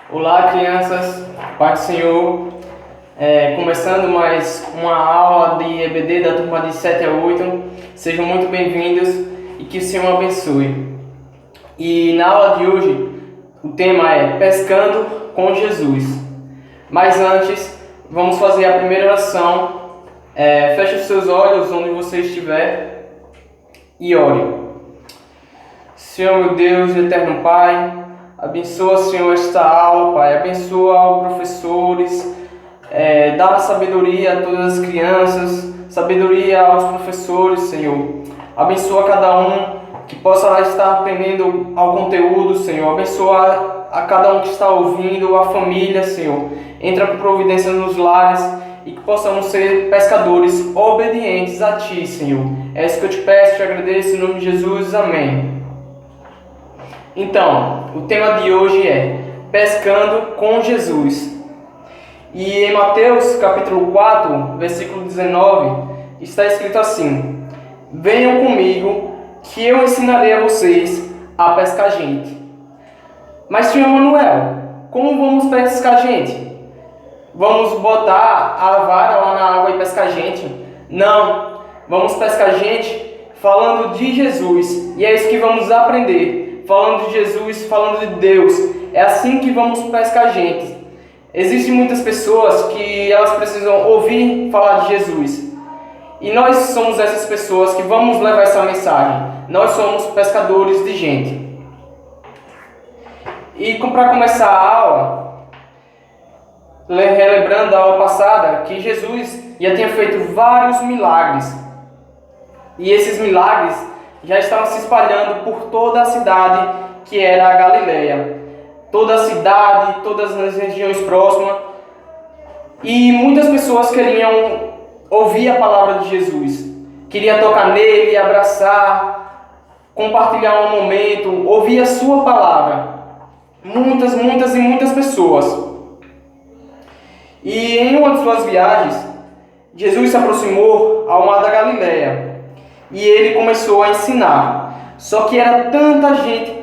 Olá, crianças, Pai do Senhor. Começando mais uma aula de EBD da turma de 7 a 8. Sejam muito bem-vindos e que o Senhor abençoe. E na aula de hoje, o tema é Pescando com Jesus. Mas antes, vamos fazer a primeira oração. Feche os seus olhos onde você estiver e ore. Senhor, meu Deus e eterno Pai, abençoa, Senhor, esta aula, Pai. Abençoa os professores, dá sabedoria a todas as crianças, sabedoria aos professores, Senhor. Abençoa cada um que possa estar aprendendo ao conteúdo, Senhor. Abençoa a cada um que está ouvindo, a família, Senhor. Entra com providência nos lares e que possamos ser pescadores obedientes a Ti, Senhor. É isso que eu te peço, te agradeço, em nome de Jesus. Amém. Então, o tema de hoje é Pescando com Jesus. E em Mateus capítulo 4, versículo 19, está escrito assim: Venham comigo, que eu ensinarei a vocês a pescar gente. Mas, senhor Manuel, como vamos pescar gente? Vamos botar a vara lá na água e pescar gente? Não, vamos pescar gente falando de Jesus. E é isso que vamos aprender. Falando de Jesus, falando de Deus. É assim que vamos pescar gente. Existem muitas pessoas que elas precisam ouvir falar de Jesus. E nós somos essas pessoas que vamos levar essa mensagem. Nós somos pescadores de gente. E para começar a aula, relembrando a aula passada, que Jesus já tinha feito vários milagres. E esses milagres já estavam se espalhando por toda a cidade que era a Galileia. Toda a cidade, todas as regiões próximas. E muitas pessoas queriam ouvir a palavra de Jesus. Queriam tocar nele, abraçar, compartilhar um momento, ouvir a sua palavra. Muitas pessoas. E em uma de suas viagens, Jesus se aproximou ao mar da Galileia. E ele começou a ensinar. Só que era tanta gente,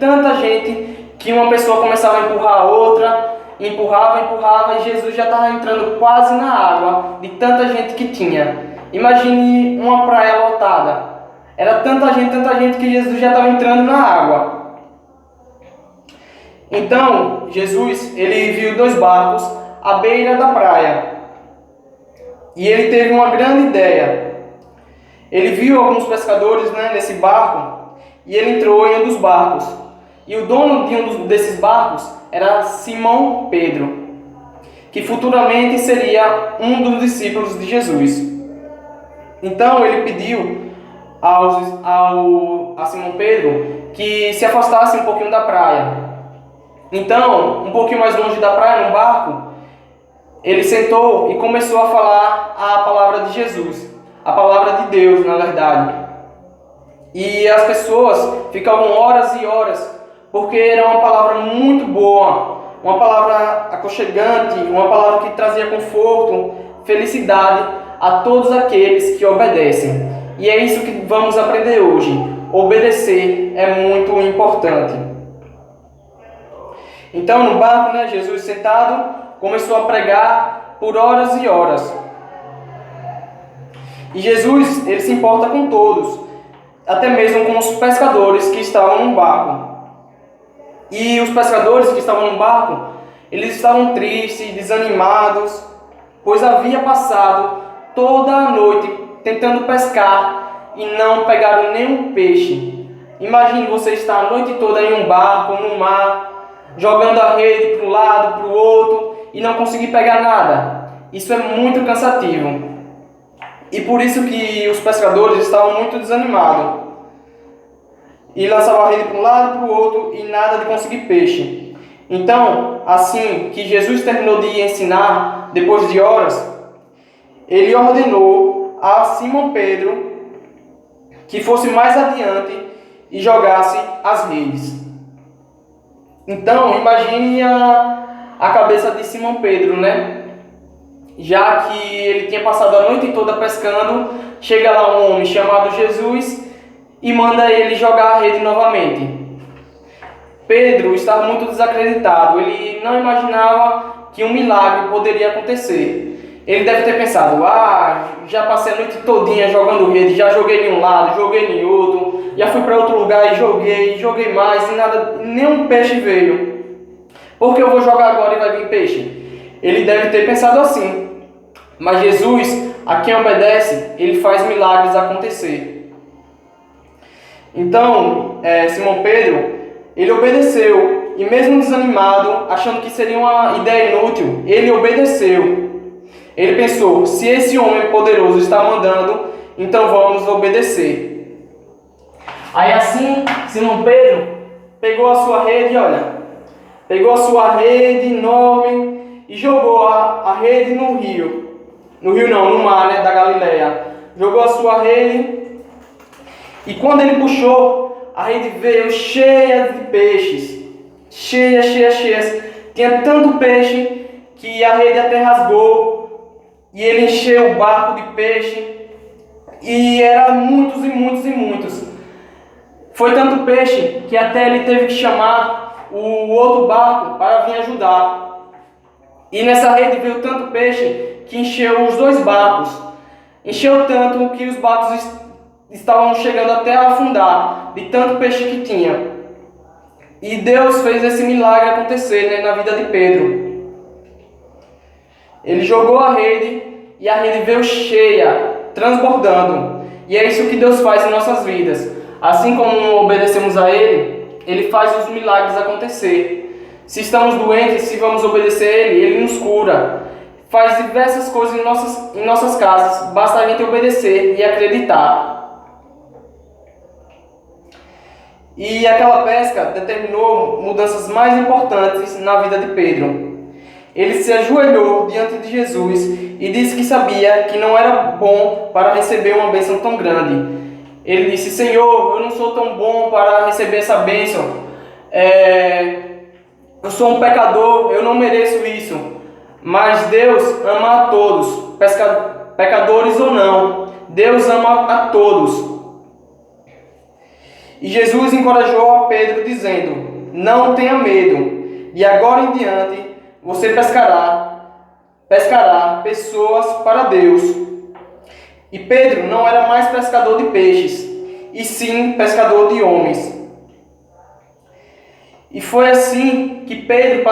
que uma pessoa começava a empurrar a outra, empurrava, e Jesus já estava entrando quase na água, de tanta gente que tinha. Imagine uma praia lotada. Era tanta gente que Jesus já estava entrando na água. Então, Jesus, ele viu 2 barcos à beira da praia. E ele teve uma grande ideia. Ele viu alguns pescadores nesse barco e ele entrou em um dos barcos. E o dono de desses barcos era Simão Pedro, que futuramente seria um dos discípulos de Jesus. Então ele pediu a Simão Pedro que se afastasse um pouquinho da praia. Então, um pouquinho mais longe da praia, num barco, ele sentou e começou a falar a palavra de Jesus. A palavra de Deus, na verdade. E as pessoas ficavam horas e horas, porque era uma palavra muito boa, uma palavra aconchegante, uma palavra que trazia conforto, felicidade a todos aqueles que obedecem. E é isso que vamos aprender hoje. Obedecer é muito importante. Então, no barco, Jesus sentado, começou a pregar por horas e horas. E Jesus, ele se importa com todos, até mesmo com os pescadores que estavam no barco. E os pescadores que estavam no barco, eles estavam tristes, desanimados, pois havia passado toda a noite tentando pescar e não pegaram nenhum peixe. Imagine você estar a noite toda em um barco, no mar, jogando a rede para um lado, para o outro e não conseguir pegar nada. Isso é muito cansativo. E por isso que os pescadores estavam muito desanimados. E lançavam a rede para um lado e para o outro e nada de conseguir peixe. Então, assim que Jesus terminou de ensinar, depois de horas, ele ordenou a Simão Pedro que fosse mais adiante e jogasse as redes. Então, imagine a cabeça de Simão Pedro, Já que ele tinha passado a noite toda pescando, chega lá um homem chamado Jesus e manda ele jogar a rede novamente. Pedro estava muito desacreditado. Ele não imaginava que um milagre poderia acontecer. Ele deve ter pensado: já passei a noite todinha jogando rede, já joguei em um lado, joguei em outro, já fui para outro lugar e joguei mais e nada, nenhum peixe veio. Por que eu vou jogar agora e vai vir peixe? Ele deve ter pensado assim. Mas Jesus, a quem obedece, ele faz milagres acontecer. Então, Simão Pedro, ele obedeceu, e mesmo desanimado, achando que seria uma ideia inútil, ele obedeceu. Ele pensou: se esse homem poderoso está mandando, então vamos obedecer. Aí assim, Simão Pedro pegou a sua rede, pegou a sua rede enorme e jogou a rede no rio. No rio não, no mar, da Galileia. Jogou a sua rede, e quando ele puxou, a rede veio cheia de peixes. Cheias. Tinha tanto peixe que a rede até rasgou, e ele encheu o barco de peixe, e eram muitos. Foi tanto peixe que até ele teve que chamar o outro barco para vir ajudar. E nessa rede veio tanto peixe que encheu os dois barcos. Encheu tanto que os barcos estavam chegando até a afundar, de tanto peixe que tinha. E Deus fez esse milagre acontecer, na vida de Pedro. Ele jogou a rede e a rede veio cheia, transbordando. E é isso que Deus faz em nossas vidas. Assim como obedecemos a Ele, Ele faz os milagres acontecer. Se estamos doentes, se vamos obedecer a Ele nos cura. Faz diversas coisas em nossas casas. Basta a gente obedecer e acreditar. E aquela pesca determinou mudanças mais importantes na vida de Pedro. Ele se ajoelhou diante de Jesus e disse que sabia que não era bom para receber uma bênção tão grande. Ele disse: Senhor, eu não sou tão bom para receber essa bênção. Eu sou um pecador, eu não mereço isso. Mas Deus ama a todos, pecadores ou não. Deus ama a todos. E Jesus encorajou a Pedro dizendo: não tenha medo, e agora em diante você pescará pessoas para Deus. E Pedro não era mais pescador de peixes, e sim pescador de homens. E foi assim que Pedro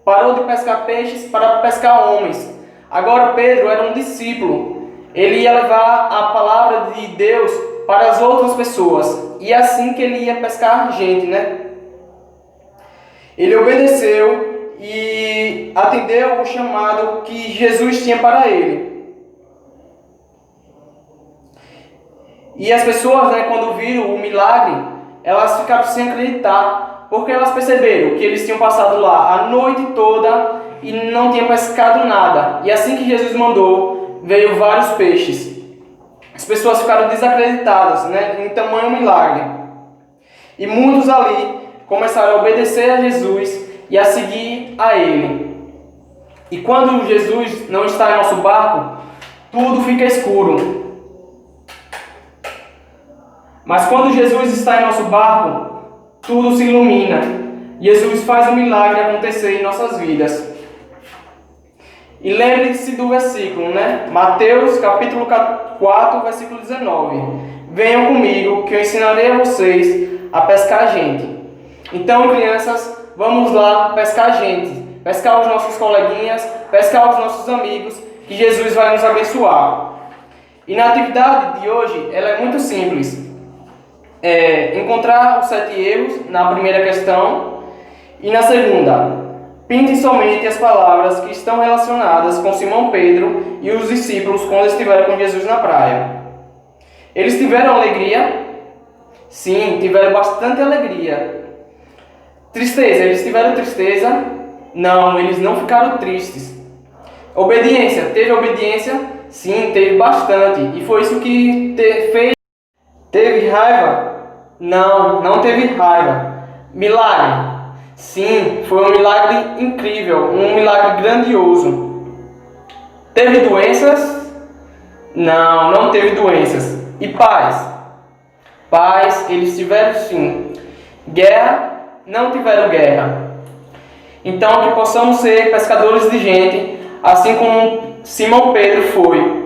parou de pescar peixes para pescar homens. Agora Pedro era um discípulo. Ele ia levar a palavra de Deus para as outras pessoas. E é assim que ele ia pescar gente, Ele obedeceu e atendeu o chamado que Jesus tinha para ele. E as pessoas, quando viram o milagre, elas ficaram sem acreditar, porque elas perceberam que eles tinham passado lá a noite toda e não tinham pescado nada. E assim que Jesus mandou, veio vários peixes. As pessoas ficaram desacreditadas, em tamanho milagre. E muitos ali começaram a obedecer a Jesus e a seguir a Ele. E quando Jesus não está em nosso barco, tudo fica escuro. Mas quando Jesus está em nosso barco, tudo se ilumina. Jesus faz um milagre acontecer em nossas vidas. E lembre-se do versículo, Mateus capítulo 4, versículo 19. Venham comigo que eu ensinarei a vocês a pescar gente. Então, crianças, vamos lá pescar gente. Pescar os nossos coleguinhas, pescar os nossos amigos, que Jesus vai nos abençoar. E na atividade de hoje, ela é muito simples. Encontrar os 7 erros na primeira questão. E na segunda, pinte somente as palavras que estão relacionadas com Simão Pedro e os discípulos quando estiveram com Jesus na praia. Eles tiveram alegria? Sim, tiveram bastante alegria. Tristeza, eles tiveram tristeza? Não, eles não ficaram tristes. Obediência, teve obediência? Sim, teve bastante. E foi isso que fez. Teve raiva? Não, não teve raiva. Milagre? Sim, foi um milagre incrível, um milagre grandioso. Teve doenças? Não, não teve doenças. E paz? Paz, eles tiveram sim. Guerra? não tiveram guerra. Então, que possamos ser pescadores de gente, assim como Simão Pedro foi.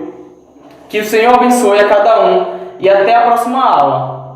Que o Senhor abençoe a cada um e até a próxima aula.